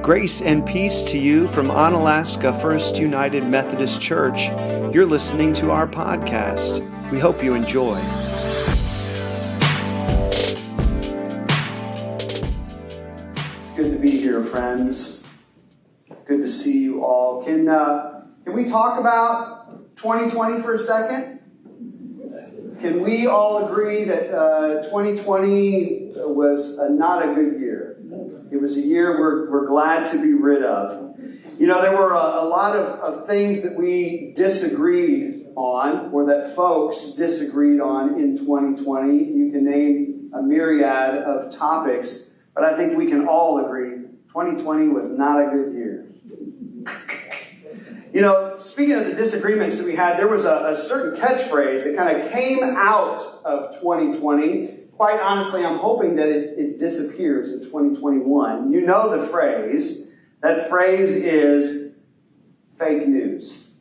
Grace and peace to you from Onalaska First United Methodist Church. You're listening to our podcast. We hope you enjoy. It's good to be here, friends. Good to see you all. Can we talk about 2020 for a second? Can we all agree that 2020 was not a good year? It was a year we're glad to be rid of. You know, there were a lot of things that we disagreed on, or that folks disagreed on in 2020. You can name a myriad of topics, but I think we can all agree 2020 was not a good year. You know, speaking of the disagreements that we had, there was a certain catchphrase that kind of came out of 2020. Quite honestly, I'm hoping that it disappears in 2021. You know the phrase. That phrase is fake news.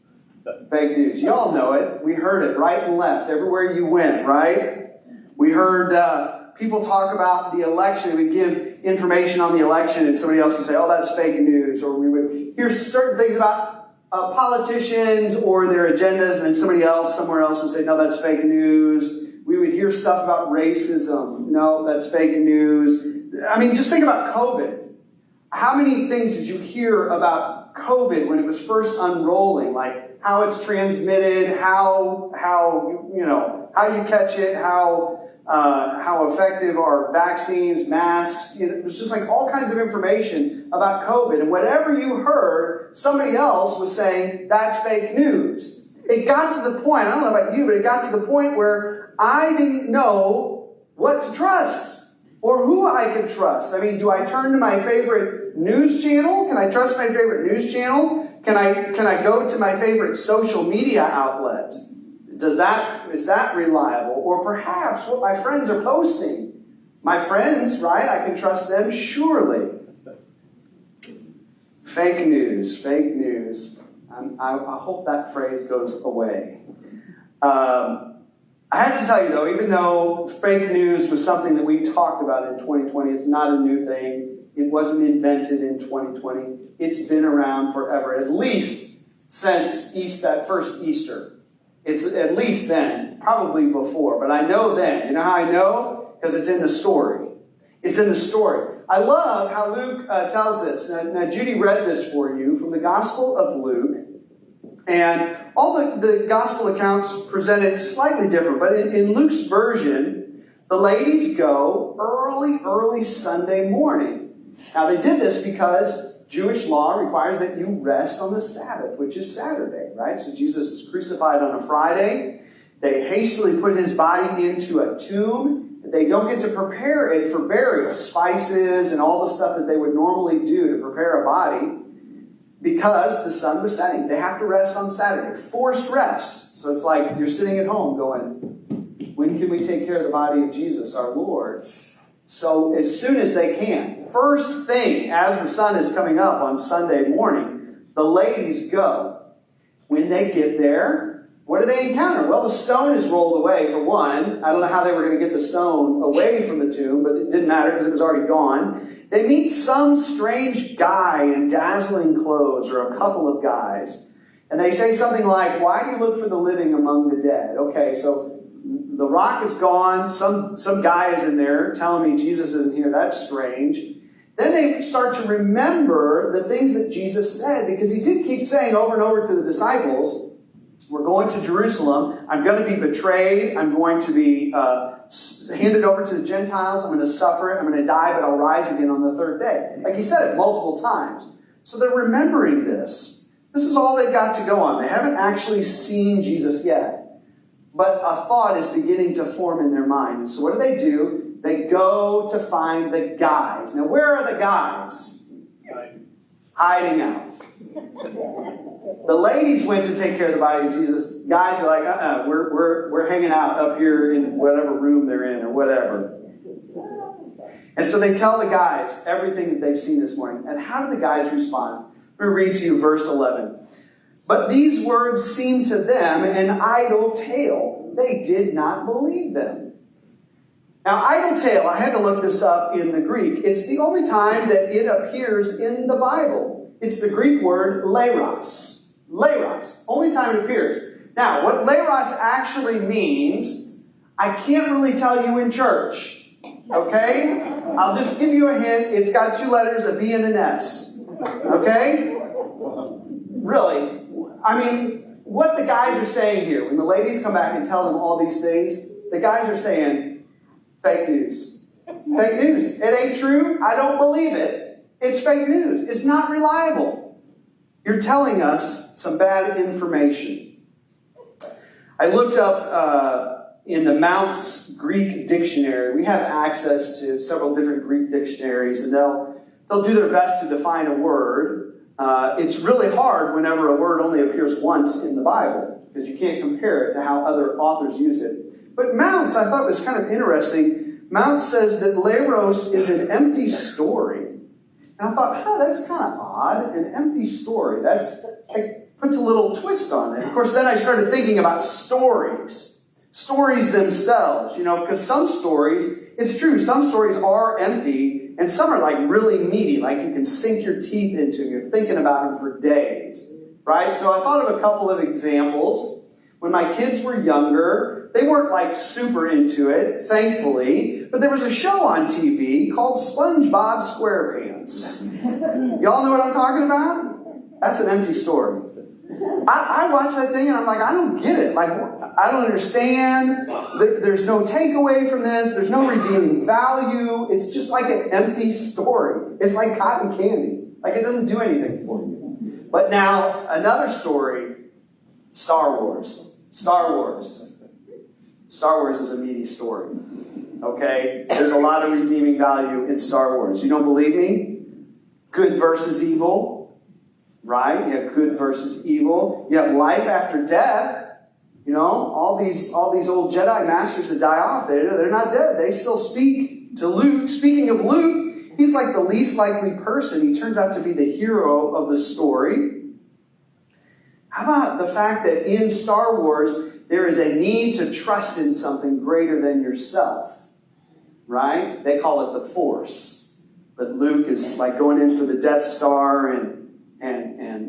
Fake news. You all know it. We heard it right and left, everywhere you went, right? We heard people talk about the election. We give information on the election and somebody else would say, oh, that's fake news. Or we would hear certain things about politicians or their agendas, and then somebody else somewhere else would say, no, that's fake news. We would hear stuff about racism. No, that's fake news. I mean, just think about COVID. How many things did you hear about COVID when it was first unrolling? Like how it's transmitted, how you catch it, how effective are vaccines, masks. You know, it was just like all kinds of information about COVID. And whatever you heard, somebody else was saying, that's fake news. It got to the point, I don't know about you, but it got to the point where I didn't know what to trust or who I could trust. I mean, do I turn to my favorite news channel? Can I trust my favorite news channel? Can I go to my favorite social media outlet? Is that reliable? Or perhaps what my friends are posting. My friends, right? I can trust them surely. Fake news, fake news. I hope that phrase goes away. I have to tell you, though, even though fake news was something that we talked about in 2020, it's not a new thing. It wasn't invented in 2020. It's been around forever, at least since that first Easter. It's at least then, probably before, but I know then. You know how I know? Because it's in the story. It's in the story. I love how Luke tells this. Now, Judy read this for you from the Gospel of Luke. And all the gospel accounts present it slightly different. But in Luke's version, the ladies go early Sunday morning. Now, they did this because Jewish law requires that you rest on the Sabbath, which is Saturday, right? So Jesus is crucified on a Friday. They hastily put his body into a tomb. They don't get to prepare it for burial, spices and all the stuff that they would normally do to prepare a body, because the sun was setting. They have to rest on Saturday. Forced rest. So it's like you're sitting at home going, when can we take care of the body of Jesus, our Lord? So as soon as they can. First thing, as the sun is coming up on Sunday morning, the ladies go. When they get there, what do they encounter? Well, the stone is rolled away, for one. I don't know how they were going to get the stone away from the tomb, but it didn't matter because it was already gone. They meet some strange guy in dazzling clothes, or a couple of guys. And they say something like, why do you look for the living among the dead? Okay, so the rock is gone. Some guy is in there telling me Jesus isn't here. That's strange. Then they start to remember the things that Jesus said, because he did keep saying over and over to the disciples, we're going to Jerusalem. I'm going to be betrayed. I'm going to be handed over to the Gentiles. I'm going to suffer it. I'm going to die, but I'll rise again on the third day. Like he said it multiple times. So they're remembering this. This is all they've got to go on. They haven't actually seen Jesus yet. But a thought is beginning to form in their mind. And so what do? They go to find the guys. Now, where are the guys? Hiding out. The ladies went to take care of the body of Jesus. Guys are like, we're hanging out up here in whatever room they're in or whatever. And so they tell the guys everything that they've seen this morning. And how do the guys respond? Let me read to you verse 11. But these words seemed to them an idle tale. They did not believe them. Now, idle tale, I had to look this up in the Greek. It's the only time that it appears in the Bible. It's the Greek word leiros. Leiros. Only time it appears. Now, what leiros actually means, I can't really tell you in church. Okay? I'll just give you a hint. It's got two letters, a B and an S. Okay? Really. I mean, what the guys are saying here, when the ladies come back and tell them all these things, the guys are saying, fake news. Fake news. It ain't true. I don't believe it. It's fake news. It's not reliable. You're telling us some bad information. I looked up in the Mounts Greek Dictionary. We have access to several different Greek dictionaries, and they'll do their best to define a word. It's really hard whenever a word only appears once in the Bible, because you can't compare it to how other authors use it. But Mounts, I thought, was kind of interesting. Mounts says that leiros is an empty story. And I thought, that's kind of odd, an empty story. It puts a little twist on it. Of course, then I started thinking about stories. Stories themselves, because some stories, it's true, some stories are empty, and some are like really meaty, like you can sink your teeth into. You're thinking about them for days, right? So I thought of a couple of examples. When my kids were younger, they weren't like super into it, thankfully, but there was a show on TV called SpongeBob SquarePants. Y'all know what I'm talking about? That's an empty story. I watched that thing and I'm like, I don't get it. Like, I don't understand. There's no takeaway from this. There's no redeeming value. It's just like an empty story. It's like cotton candy. Like, it doesn't do anything for you. But now, another story, Star Wars. Star Wars is a meaty story. Okay? There's a lot of redeeming value in Star Wars. You don't believe me? Good versus evil. Right? You have good versus evil. You have life after death. All these old Jedi masters that die off, they're not dead. They still speak to Luke. Speaking of Luke, he's like the least likely person. He turns out to be the hero of the story. How about the fact that in Star Wars, there is a need to trust in something greater than yourself? Right? They call it the Force. But Luke is like going in for the Death Star, and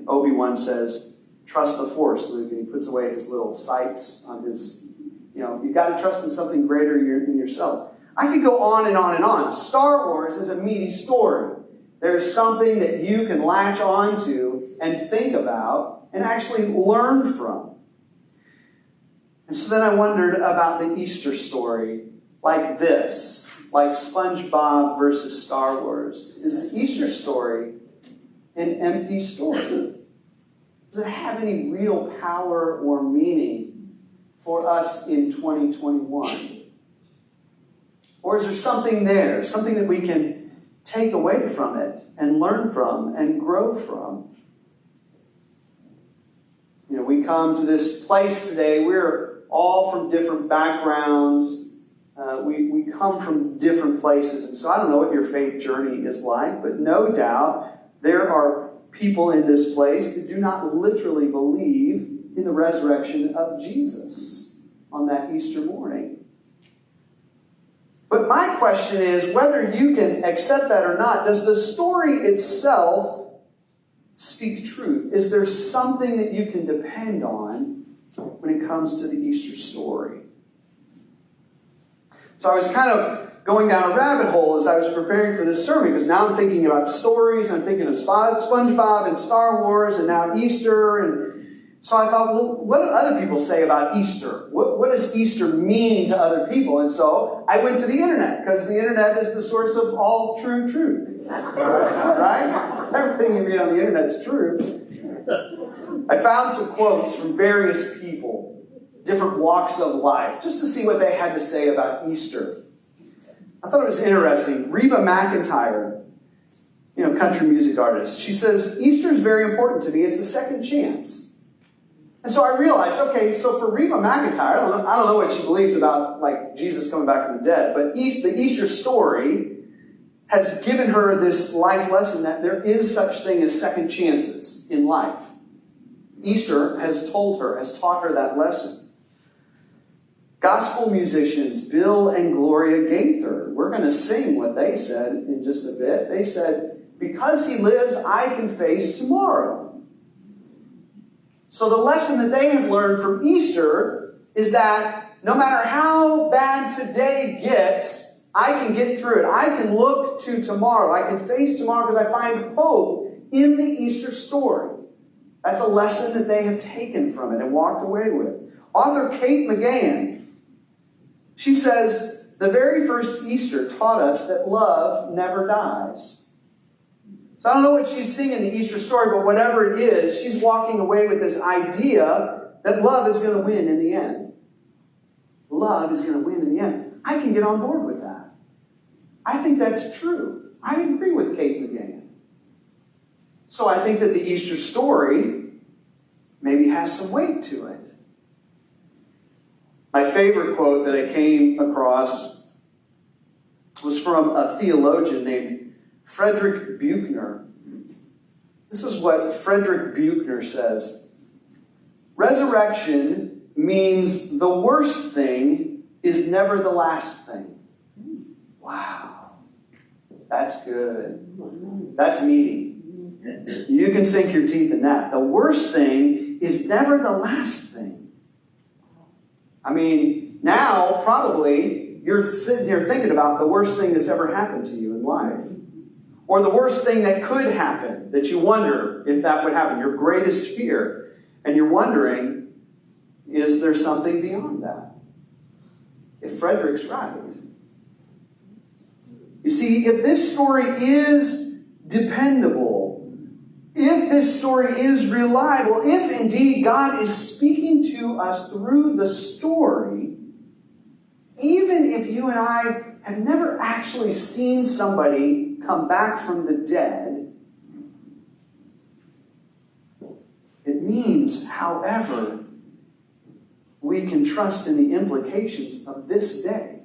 Obi-Wan says, trust the Force, Luke. And he puts away his little sights on his, you've got to trust in something greater than yourself. I could go on and on and on. Star Wars is a meaty story. There's something that you can latch onto and think about and actually learn from. And so then I wondered about the Easter story like this, like SpongeBob versus Star Wars. Is the Easter story an empty story? Does it have any real power or meaning for us in 2021? Or is there something there, something that we can take away from it and learn from and grow from? We come to this place today. We're all from different backgrounds. We come from different places. And so I don't know what your faith journey is like, but no doubt there are people in this place that do not literally believe in the resurrection of Jesus on that Easter morning. But my question is, whether you can accept that or not, does the story itself speak truth? Is there something that you can depend on when it comes to the Easter story? So I was kind of going down a rabbit hole as I was preparing for this sermon, because now I'm thinking about stories. I'm thinking of SpongeBob and Star Wars and now Easter. And so I thought, well, what do other people say about Easter? What does Easter mean to other people? And so I went to the internet, because the internet is the source of all true truth. Right? Everything you read on the internet is true. I found some quotes from various people, different walks of life, just to see what they had to say about Easter. I thought it was interesting. Reba McEntire, country music artist, she says, Easter is very important to me. It's a second chance. And so I realized, okay, so for Reba McEntire, I don't know what she believes about like Jesus coming back from the dead, but the Easter story has given her this life lesson that there is such thing as second chances in life. Easter has taught her that lesson. Gospel musicians Bill and Gloria Gaither, we're going to sing what they said in just a bit. They said, because he lives, I can face tomorrow. So the lesson that they have learned from Easter is that no matter how bad today gets, I can get through it. I can look to tomorrow. I can face tomorrow because I find hope in the Easter story. That's a lesson that they have taken from it and walked away with. Author Kate McGann, she says, the very first Easter taught us that love never dies. So I don't know what she's singing in the Easter story, but whatever it is, she's walking away with this idea that love is going to win in the end. Love is going to win in the end. I can get on board with that. I think that's true. I agree with Kate McGann. So I think that the Easter story maybe has some weight to it. My favorite quote that I came across was from a theologian named Frederick Buechner. This is what Frederick Buechner says. Resurrection means the worst thing is never the last thing. Wow. That's good. That's meaty. You can sink your teeth in that. The worst thing is never the last thing. I mean, now, probably, you're sitting here thinking about the worst thing that's ever happened to you in life. Or the worst thing that could happen, that you wonder if that would happen. Your greatest fear. And you're wondering, is there something beyond that? If Frederick's right. You see, if this story is dependable, if this story is reliable, if indeed God is speaking to us through the story, even if you and I have never actually seen somebody come back from the dead, it means, however, we can trust in the implications of this day.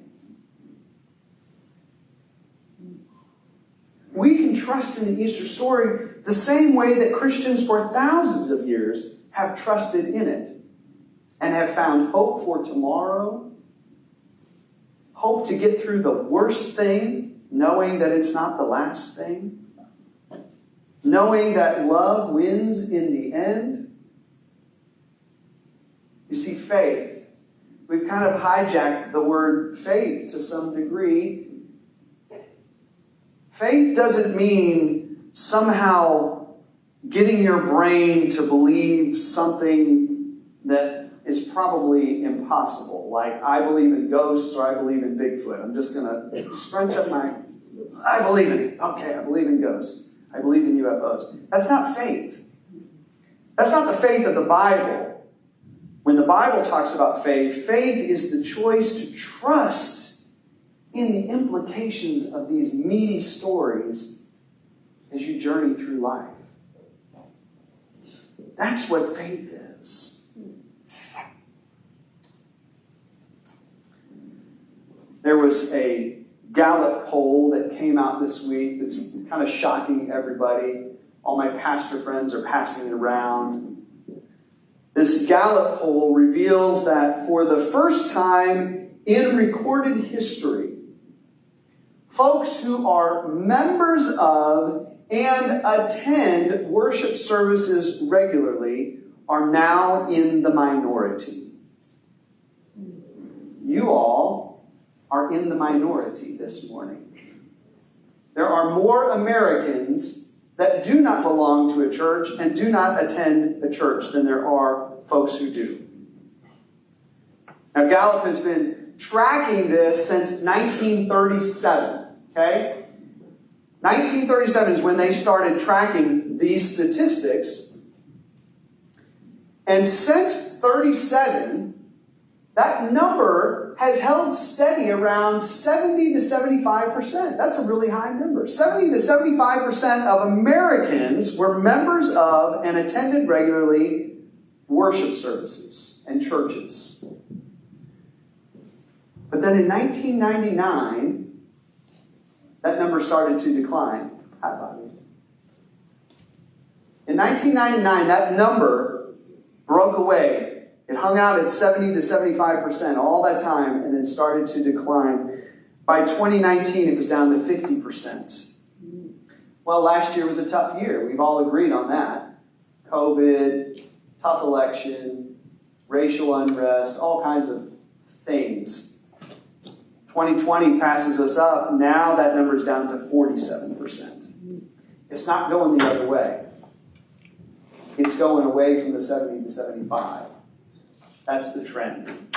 We can trust in the Easter story the same way that Christians for thousands of years have trusted in it and have found hope for tomorrow, hope to get through the worst thing, knowing that it's not the last thing, knowing that love wins in the end. You see, faith. We've kind of hijacked the word faith to some degree. Faith doesn't mean somehow getting your brain to believe something that is probably impossible. Like, I believe in ghosts or I believe in Bigfoot. I'm just going to scrunch up my... I believe in it. Okay, I believe in ghosts. I believe in UFOs. That's not faith. That's not the faith of the Bible. When the Bible talks about faith, faith is the choice to trust in the implications of these meaty stories as you journey through life. That's what faith is. There was a Gallup poll that came out this week that's kind of shocking everybody. All my pastor friends are passing it around. This Gallup poll reveals that for the first time in recorded history, folks who are members of and attend worship services regularly are now in the minority. You all are in the minority this morning. There are more Americans that do not belong to a church and do not attend a church than there are folks who do. Now, Gallup has been tracking this since 1937. Okay? 1937 is when they started tracking these statistics. And since 37, that number has held steady around 70 to 75%. That's a really high number. 70 to 75% of Americans were members of and attended regularly worship services and churches. But then in 1999, that number started to decline. In 1999, that number broke away. It hung out at 70 to 75% all that time and then started to decline. By 2019, it was down to 50%. Well, last year was a tough year. We've all agreed on that. COVID, tough election, racial unrest, all kinds of things. 2020 passes us up. Now that number's down to 47%. It's not going the other way. It's going away from the 70 to 75. That's the trend.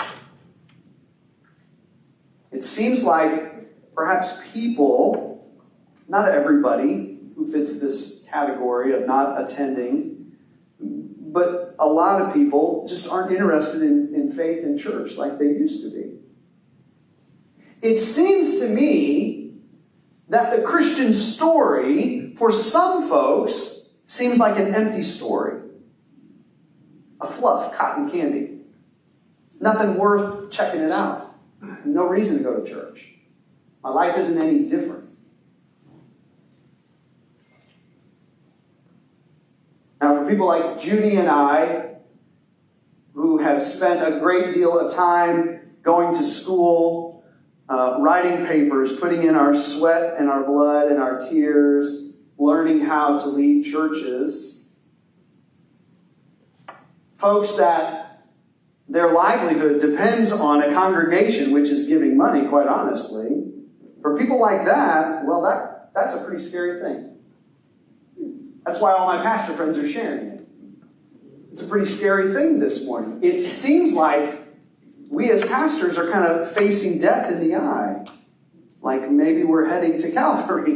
It seems like perhaps people, not everybody who fits this category of not attending, but a lot of people just aren't interested in faith in church like they used to be. It seems to me that the Christian story, for some folks, seems like an empty story. A fluff, cotton candy. Nothing worth checking it out. No reason to go to church. My life isn't any different. Now, for people like Judy and I, who have spent a great deal of time going to school, writing papers, putting in our sweat and our blood and our tears, learning how to lead churches, folks that their livelihood depends on a congregation which is giving money, quite honestly. For people like that, well, that's a pretty scary thing. That's why all my pastor friends are sharing it. It's a pretty scary thing this morning. It seems like we as pastors are kind of facing death in the eye. Like maybe we're heading to Calvert,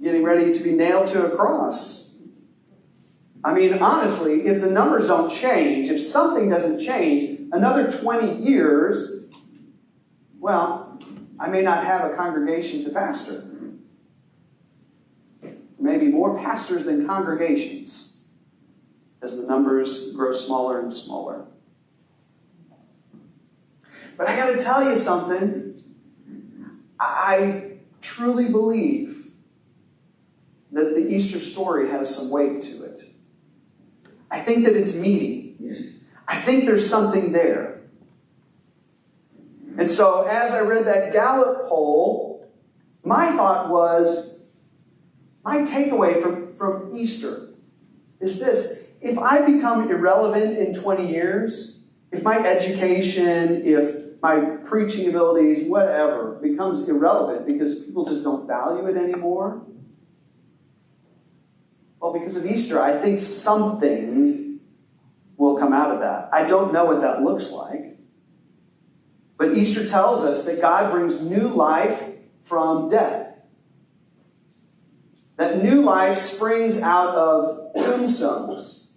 getting ready to be nailed to a cross. I mean, honestly, if the numbers don't change, if something doesn't change, another 20 years, well, I may not have a congregation to pastor. Maybe more pastors than congregations as the numbers grow smaller and smaller. But I got to tell you something. I truly believe that the Easter story has some weight to it. I think that it's meaty. I think there's something there. And so as I read that Gallup poll, my thought was, my takeaway from Easter is this. If I become irrelevant in 20 years, if my education, if my preaching abilities, whatever, becomes irrelevant because people just don't value it anymore, well, because of Easter, I think something will come out of that. I don't know what that looks like. But Easter tells us that God brings new life from death. That new life springs out of tombstones.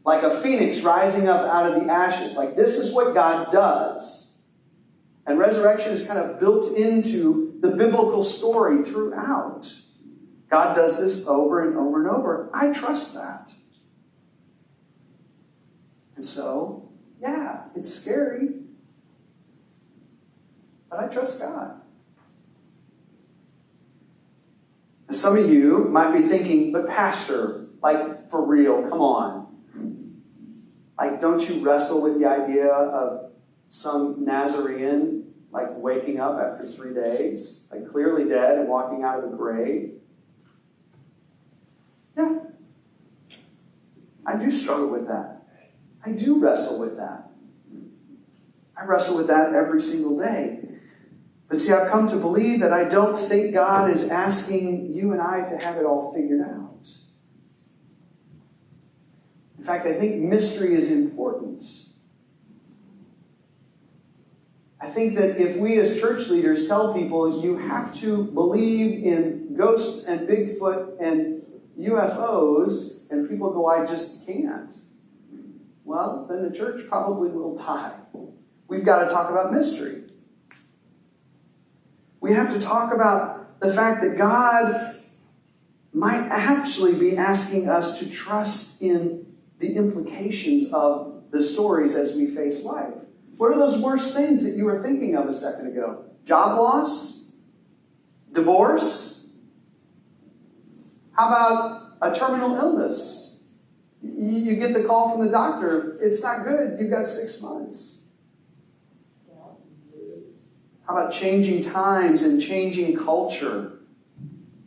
Like a phoenix rising up out of the ashes. Like this is what God does. And resurrection is kind of built into the biblical story throughout. God does this over and over and over. I trust that. And so, yeah, it's scary. But I trust God. Some of you might be thinking, but Pastor, like for real, come on. Like, don't you wrestle with the idea of some Nazarene, like waking up after 3 days, like clearly dead and walking out of the grave? Yeah. I do struggle with that. I do wrestle with that. I wrestle with that every single day. But see, I've come to believe that I don't think God is asking you and I to have it all figured out. In fact, I think mystery is important. I think that if we as church leaders tell people you have to believe in ghosts and Bigfoot and UFOs, and people go, I just can't. Well, then the church probably will die. We've got to talk about mystery. We have to talk about the fact that God might actually be asking us to trust in the implications of the stories as we face life. What are those worst things that you were thinking of a second ago? Job loss? Divorce? How about a terminal illness? You get the call from the doctor, it's not good, you've got 6 months. How about changing times and changing culture?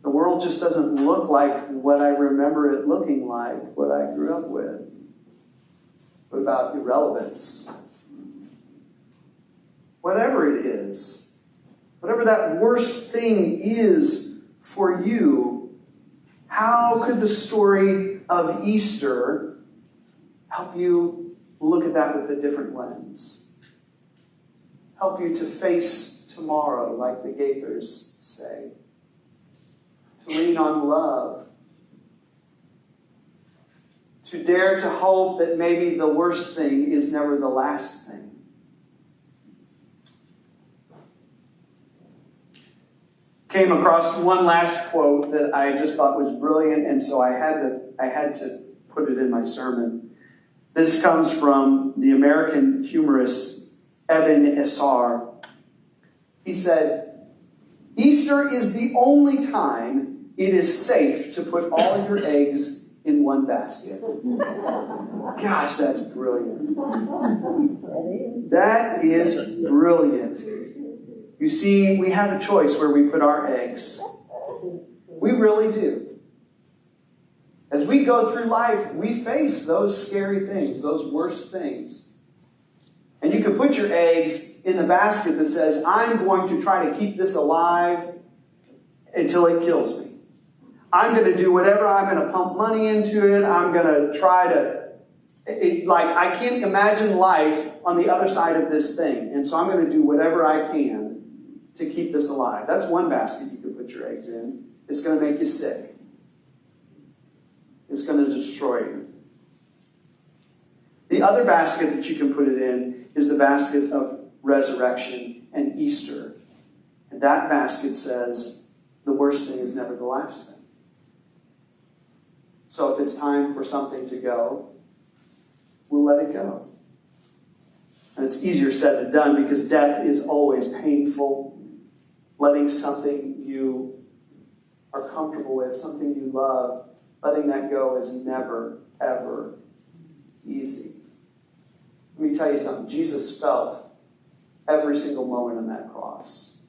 The world just doesn't look like what I remember it looking like, what I grew up with. What about irrelevance? Whatever it is, whatever that worst thing is for you, how could the story of Easter help you look at that with a different lens? Help you to face tomorrow, like the Gaithers say. To lean on love. To dare to hope that maybe the worst thing is never the last thing. Came across one last quote that I just thought was brilliant, and so I had to put it in my sermon. This comes from the American humorist Evan Essar. He said, "Easter is the only time it is safe to put all your eggs in one basket." Gosh, that's brilliant. That is brilliant. You see, we have a choice where we put our eggs. We really do. As we go through life, we face those scary things, those worst things. And you can put your eggs in the basket that says, I'm going to try to keep this alive until it kills me. I'm going to do whatever. I'm going to pump money into it. I'm going to try to... I can't imagine life on the other side of this thing. And so I'm going to do whatever I can to keep this alive. That's one basket you can put your eggs in. It's going to make you sick. It's going to destroy you. The other basket that you can put it in is the basket of resurrection and Easter. And that basket says the worst thing is never the last thing. So if it's time for something to go, we'll let it go. And it's easier said than done because death is always painful. Letting something you are comfortable with, something you love, letting that go is never, ever easy. Let me tell you something. Jesus felt every single moment on that cross.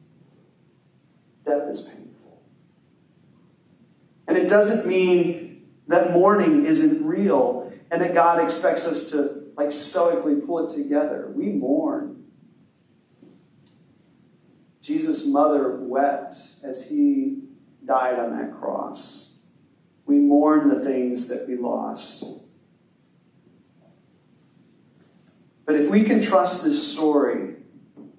Death is painful. And it doesn't mean that mourning isn't real and that God expects us to stoically pull it together. We mourn. Jesus' mother wept as he died on that cross. We mourn the things that we lost. But if we can trust this story,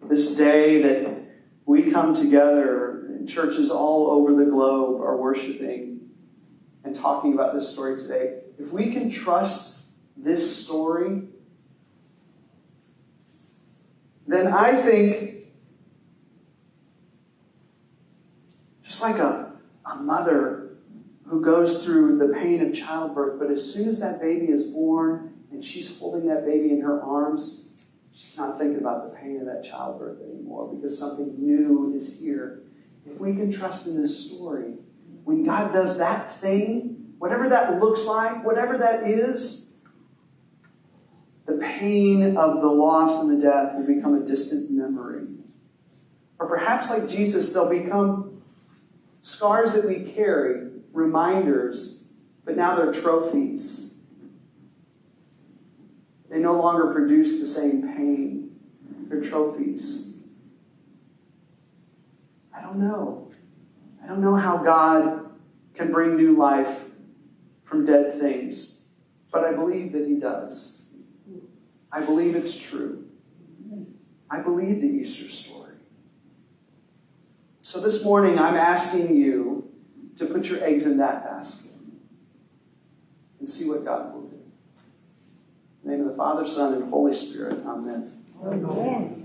this day that we come together, and churches all over the globe are worshiping and talking about this story today, if we can trust this story, then I think just like a mother who goes through the pain of childbirth, but as soon as that baby is born and she's holding that baby in her arms, she's not thinking about the pain of that childbirth anymore because something new is here. If we can trust in this story, when God does that thing, whatever that looks like, whatever that is, the pain of the loss and the death will become a distant memory. Or perhaps like Jesus, they'll become scars that we carry, reminders, but now they're trophies. They no longer produce the same pain. They're trophies. I don't know. I don't know how God can bring new life from dead things, but I believe that He does. I believe it's true. I believe the Easter story. So this morning, I'm asking you to put your eggs in that basket and see what God will do. In the name of the Father, Son, and Holy Spirit. Amen. Amen.